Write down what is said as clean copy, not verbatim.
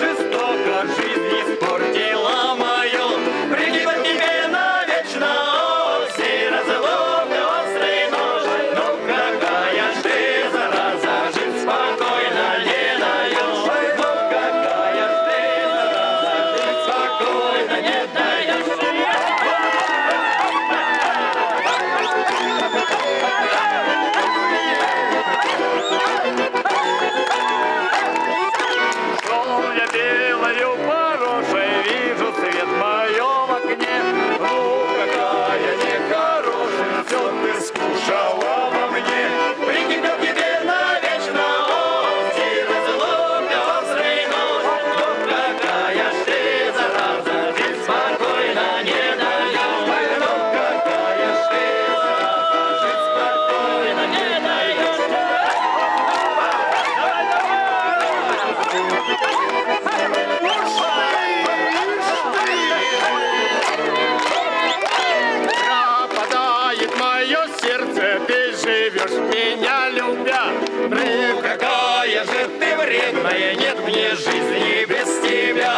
жестоко жизнь испортила мою. Пригибать тебе навечно оси, разломный острый нож. Ну какая ж ты, зараза, жить спокойно не даешь. Ну какая ж ты, зараза, жить спокойно не даешь. Шел я белою поросшей, вижу свет в моем окне. Ну, какая нехорошая, все ты скушала во мне. Прикипел тебе навечно острый, разломный острый нож. Ну, какая ж ты, зараза, жить спокойно не даешь. Ну, какая ж ты, зараза, жить спокойно не даешь. Пропадает мое сердце, ты живешь меня любя. Какая же ты вредная, нет мне жизни без тебя.